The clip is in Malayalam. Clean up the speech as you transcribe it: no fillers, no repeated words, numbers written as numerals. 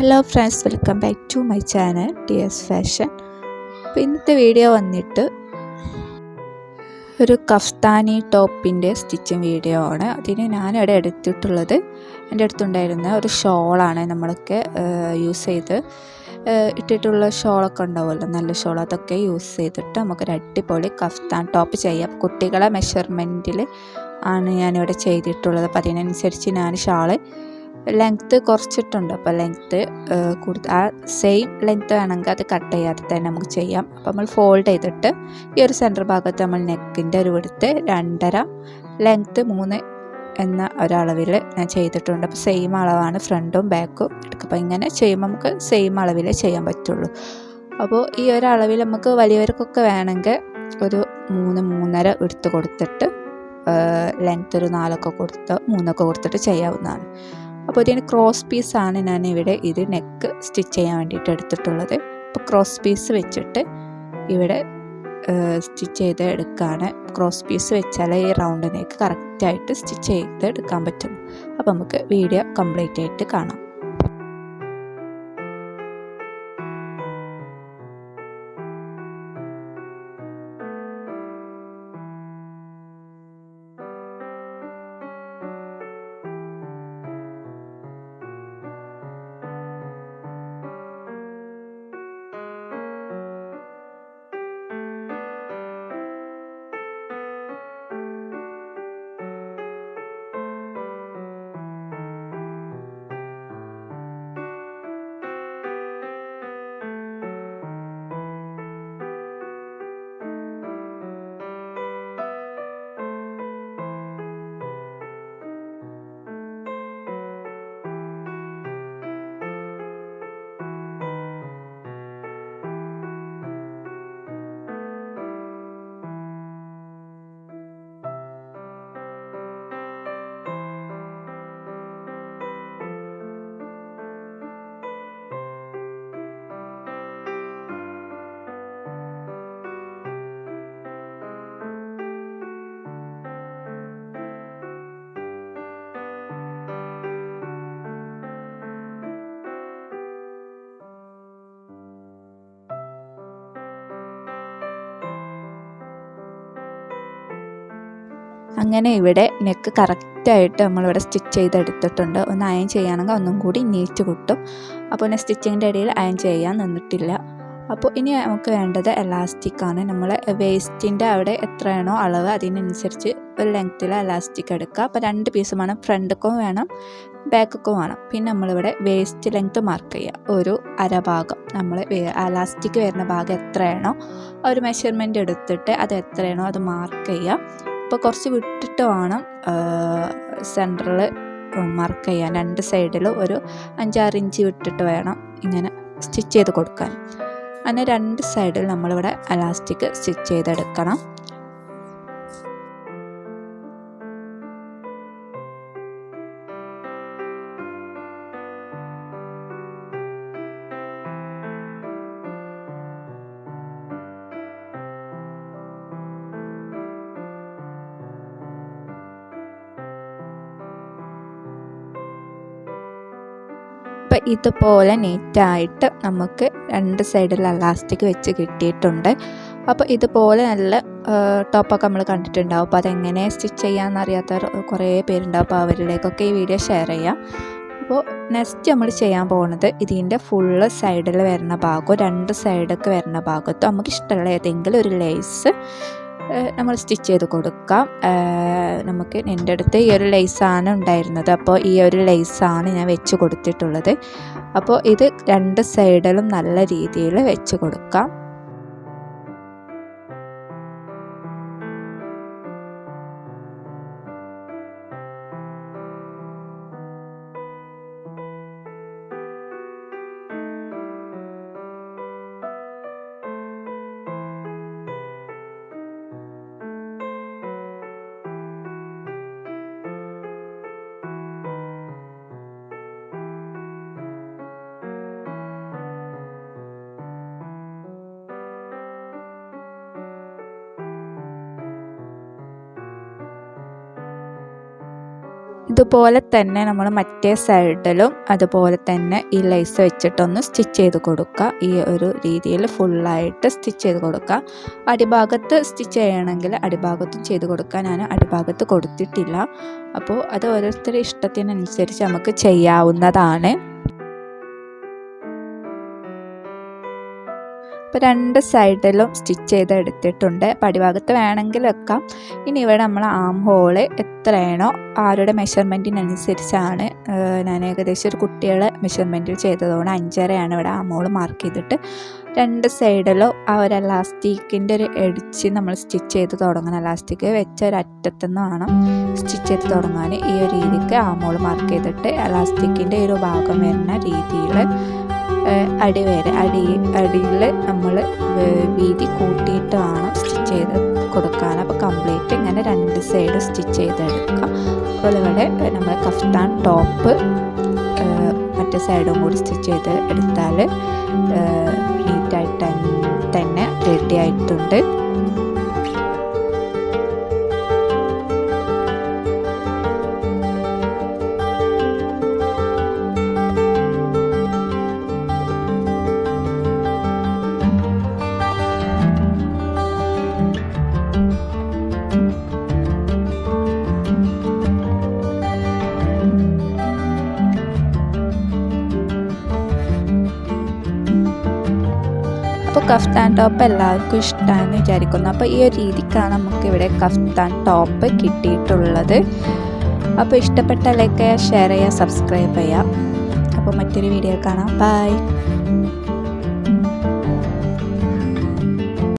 Hello friends, welcome back to my channel TS fashion. അപ്പോൾ ഇന്നത്തെ വീഡിയോ വന്നിട്ട് ഒരു കഫ്താനി ടോപ്പിൻ്റെ സ്റ്റിച്ചിങ് വീഡിയോ ആണ്. അതിന് ഞാനിവിടെ എടുത്തിട്ടുള്ളത് എൻ്റെ അടുത്തുണ്ടായിരുന്ന ഒരു ഷോളാണ്. നമ്മളൊക്കെ യൂസ് ചെയ്ത് ഇട്ടിട്ടുള്ള ഷോളൊക്കെ ഉണ്ടാവുമല്ലോ, നല്ല ഷോൾ. അതൊക്കെ യൂസ് ചെയ്തിട്ട് നമുക്കൊരു അടിപൊളി കഫ്താൻ ടോപ്പ് ചെയ്യാം. കുട്ടികളെ മെഷർമെൻറ്റിൽ ആണ് ഞാനിവിടെ ചെയ്തിട്ടുള്ളത്. അപ്പോൾ അതിനനുസരിച്ച് ഞാൻ ഷാള് ലെങ്ത്ത് കുറച്ചിട്ടുണ്ട്. അപ്പോൾ ലെങ്ത്ത് ആ സെയിം ലെങ്ത്ത് വേണമെങ്കിൽ അത് കട്ട് ചെയ്യാതെ തന്നെ നമുക്ക് ചെയ്യാം. അപ്പോൾ നമ്മൾ ഫോൾഡ് ചെയ്തിട്ട് ഈ ഒരു സെൻറ്റർ ഭാഗത്ത് നമ്മൾ നെക്കിൻ്റെ ഒരു വിടുത്ത് 2.5, ലെങ്ത്ത് 3 എന്ന ഒരളവിൽ ഞാൻ ചെയ്തിട്ടുണ്ട്. അപ്പോൾ സെയിം അളവാണ് ഫ്രണ്ടും ബാക്കും എടുക്കുക. അപ്പോൾ ഇങ്ങനെ ചെയ്യുമ്പോൾ നമുക്ക് സെയിം അളവിൽ ചെയ്യാൻ പറ്റുള്ളൂ. അപ്പോൾ ഈ ഒരു അളവിൽ നമുക്ക് വലിയവർക്കൊക്കെ വേണമെങ്കിൽ ഒരു 3-3.5 എടുത്ത് കൊടുത്തിട്ട് ലെങ്ത്ത് ഒരു 4 കൊടുത്ത് 3 കൊടുത്തിട്ട് ചെയ്യാവുന്നതാണ്. അപ്പോൾ ഇതിന് ക്രോസ് പീസാണ് ഞാനിവിടെ ഇത് നെക്ക് സ്റ്റിച്ച് ചെയ്യാൻ വേണ്ടിയിട്ട് എടുത്തിട്ടുള്ളത്. അപ്പോൾ ക്രോസ് പീസ് വെച്ചിട്ട് ഇവിടെ സ്റ്റിച്ച് ചെയ്ത് എടുക്കുകയാണ്. ക്രോസ് പീസ് വെച്ചാൽ ഈ റൗണ്ട് നെക്ക് കറക്റ്റായിട്ട് സ്റ്റിച്ച് ചെയ്ത് എടുക്കാൻ പറ്റും. അപ്പോൾ നമുക്ക് വീഡിയോ കംപ്ലീറ്റ് ആയിട്ട് കാണാം. അങ്ങനെ ഇവിടെ നെക്ക് കറക്റ്റായിട്ട് നമ്മളിവിടെ സ്റ്റിച്ച് ചെയ്തെടുത്തിട്ടുണ്ട്. ഒന്ന് അയൺ ചെയ്യുകയാണെങ്കിൽ ഒന്നും കൂടി നീറ്റ് കിട്ടും. അപ്പോൾ ഞാൻ സ്റ്റിച്ചിങ്ങിൻ്റെ ഇടയിൽ അയൺ ചെയ്യാൻ നിന്നിട്ടില്ല. അപ്പോൾ ഇനി നമുക്ക് വേണ്ടത് എലാസ്റ്റിക്കാണ്. നമ്മൾ വേസ്റ്റിൻ്റെ അവിടെ എത്രയാണോ അളവ് അതിനനുസരിച്ച് ഒരു ലെങ്ത്തിൽ എലാസ്റ്റിക് എടുക്കുക. അപ്പോൾ 2 പീസ് വേണം, ഫ്രണ്ടിക്കും വേണം ബാക്കൊക്കെ വേണം. പിന്നെ നമ്മളിവിടെ വേസ്റ്റ് ലെങ്ത്ത് മാർക്ക് ചെയ്യുക. ഒരു അരഭാഗം നമ്മൾ എലാസ്റ്റിക് വരുന്ന ഭാഗം എത്രയാണോ ഒരു മെഷർമെൻറ്റ് എടുത്തിട്ട് അത് എത്രയാണോ അത് മാർക്ക് ചെയ്യുക. അപ്പോൾ കുറച്ച് വിട്ടിട്ട് വേണം സെൻറ്ററിൽ മാർക്ക് ചെയ്യാൻ. 2 സൈഡിലും ഒരു 5-6 ഇഞ്ച് വിട്ടിട്ട് വേണം ഇങ്ങനെ സ്റ്റിച്ച് ചെയ്ത് കൊടുക്കാൻ. അങ്ങനെ 2 സൈഡിൽ നമ്മളിവിടെ എലാസ്റ്റിക് സ്റ്റിച്ച് ചെയ്തെടുക്കണം. അപ്പോൾ ഇതുപോലെ നീറ്റായിട്ട് നമുക്ക് 2 സൈഡിൽ എലാസ്റ്റിക് വെച്ച് കിട്ടിയിട്ടുണ്ട്. അപ്പോൾ ഇതുപോലെ നല്ല ടോപ്പൊക്കെ നമ്മൾ കണ്ടിട്ടുണ്ടാവും. അപ്പോൾ അതെങ്ങനെ സ്റ്റിച്ച് ചെയ്യാമെന്നറിയാത്ത കുറേ പേരുണ്ടാവും. അപ്പോൾ അവരിലേക്കൊക്കെ ഈ വീഡിയോ ഷെയർ ചെയ്യാം. അപ്പോൾ നെക്സ്റ്റ് നമ്മൾ ചെയ്യാൻ പോകുന്നത് ഇതിൻ്റെ ഫുള്ള് സൈഡിൽ വരുന്ന ഭാഗവും 2 സൈഡൊക്കെ വരുന്ന ഭാഗത്തും നമുക്ക് ഇഷ്ടമുള്ള ഏതെങ്കിലും ഒരു ലേസ് നമ്മൾ സ്റ്റിച്ച് ചെയ്ത് കൊടുക്കാം. നമുക്ക് എൻ്റെ അടുത്ത് ഈ ഒരു ലേസാണ് ഉണ്ടായിരുന്നത്. അപ്പോൾ ഈ ഒരു ലേസാണ് ഞാൻ വെച്ച് കൊടുത്തിട്ടുള്ളത്. അപ്പോൾ ഇത് 2 സൈഡിലും നല്ല രീതിയിൽ വെച്ച് കൊടുക്കാം. ഇതുപോലെ തന്നെ നമ്മൾ മറ്റേ സൈഡിലും അതുപോലെ തന്നെ ഈ ലേസ് വെച്ചിട്ടൊന്ന് സ്റ്റിച്ച് ചെയ്ത് കൊടുക്കുക. ഈ ഒരു രീതിയിൽ ഫുള്ളായിട്ട് സ്റ്റിച്ച് ചെയ്ത് കൊടുക്കുക. അടിഭാഗത്ത് സ്റ്റിച്ച് ചെയ്യണമെങ്കിൽ അടിഭാഗത്തും ചെയ്ത് കൊടുക്കുക. ഞാൻ അടിഭാഗത്ത് കൊടുത്തിട്ടില്ല. അപ്പോൾ അത് ഓരോരുത്തരുടെ ഇഷ്ടത്തിനനുസരിച്ച് നമുക്ക് ചെയ്യാവുന്നതാണ്. ഇപ്പോൾ 2 സൈഡിലും സ്റ്റിച്ച് ചെയ്ത് എടുത്തിട്ടുണ്ട്. അപ്പോൾ അടിഭാഗത്ത് വേണമെങ്കിൽ വെക്കാം. ഇനി ഇവിടെ നമ്മൾ ആം ഹോള് എത്രയാണോ ആരുടെ മെഷർമെൻറ്റിനനുസരിച്ചാണ് ഞാൻ ഏകദേശം ഒരു കുട്ടികളെ മെഷർമെൻറ്റിൽ ചെയ്തതുകൊണ്ട് 5.5 ഇവിടെ ആം ഹോള് മാർക്ക് ചെയ്തിട്ട് 2 സൈഡിലും ആ ഒരു എലാസ്റ്റിക്കിൻ്റെ ഒരു എഡിച്ച് നമ്മൾ സ്റ്റിച്ച് ചെയ്ത് തുടങ്ങണം. എലാസ്റ്റിക് വെച്ച ഒരു അറ്റത്തുനിന്ന് വേണം സ്റ്റിച്ച് ചെയ്ത് തുടങ്ങാൻ. ഈ ഒരു രീതിക്ക് ആം ഹോള് മാർക്ക് ചെയ്തിട്ട് എലാസ്റ്റിക്കിൻ്റെ ഒരു ഭാഗം വരുന്ന രീതിയിൽ അടിയിൽ നമ്മൾ വീതി കൂട്ടിയിട്ട് വേണം സ്റ്റിച്ച് ചെയ്ത് കൊടുക്കാൻ. അപ്പോൾ കംപ്ലീറ്റ് ഇങ്ങനെ 2 സൈഡ് സ്റ്റിച്ച് ചെയ്തെടുക്കുക. അപ്പോൾ ഇവിടെ നമ്മൾ കഫ്താൻ ടോപ്പ് മറ്റേ സൈഡും കൂടി സ്റ്റിച്ച് ചെയ്ത് എടുത്താൽ നീറ്റായിട്ട് തന്നെ റെഡി ആയിട്ടുണ്ട്. അപ്പോൾ കഫ്താൻ ടോപ്പ് എല്ലാവർക്കും ഇഷ്ടമാണെന്ന് വിചാരിക്കുന്നു. അപ്പോൾ ഈ ഒരു രീതിക്കാണ് നമുക്കിവിടെ കഫ്താൻ ടോപ്പ് കിട്ടിയിട്ടുള്ളത്. അപ്പോൾ ഇഷ്ടപ്പെട്ട ലൈക്ക് ചെയ്യുക, ഷെയർ ചെയ്യുക, സബ്സ്ക്രൈബ് ചെയ്യുക. അപ്പോൾ മറ്റൊരു വീഡിയോ കാണാം. ബൈ.